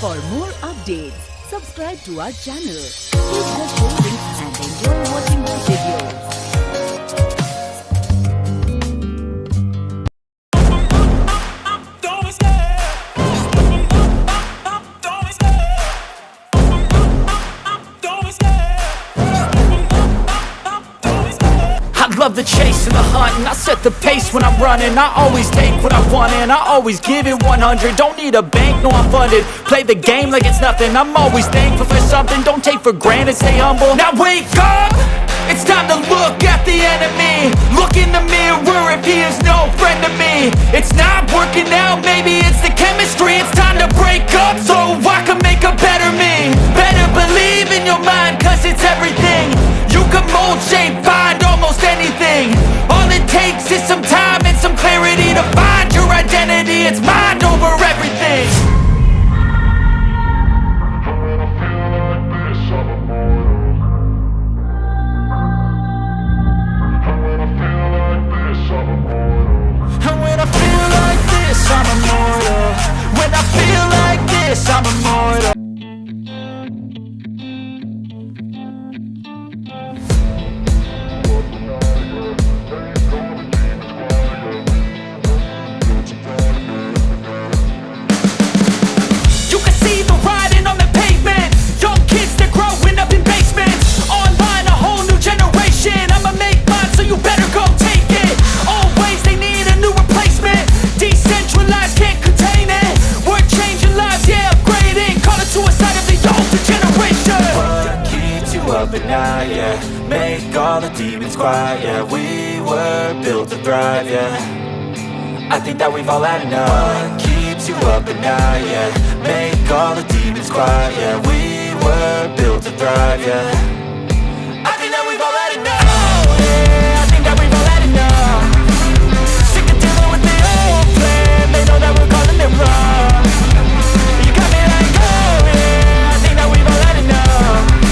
For more updates, subscribe to our channel, hit the bell links and enjoy watching the videos. I love the chase and the hunt, and I set the pace when I'm running. I always take what I want and I always give it 100. Don't need a bank, no I'm funded. Play the game like it's nothing. I'm always thankful for something. Don't take for granted, stay humble. Now wake up! It's time to look at the enemy. Look in the mirror if he is no friend to me. It's not working out, maybe it's the chemistry. It's time to break up so I can make a better me. Better believe in your mind, cause it's everything. You can mold, shape, find almost anything. All it takes is some time and some clarity to find your identity. It's mind over everything. And when I feel like this, I'm immortal. When I feel like this, I'm immortal. You can see the writing on the pavement. Young kids, they're growing up in basements. Online, a whole new generation. I'ma make mine, so you better go take it. Always they need a new replacement. Decentralized, can't contain it. We're changing lives, yeah, upgrading. Call it suicide of the older generation. What keeps you up at night, yeah? Make all the demons quiet, yeah. We were built to thrive, yeah. I think that we've all had enough. What keeps you up at night, yeah? Make all the demons quiet, yeah. We were built to thrive, yeah.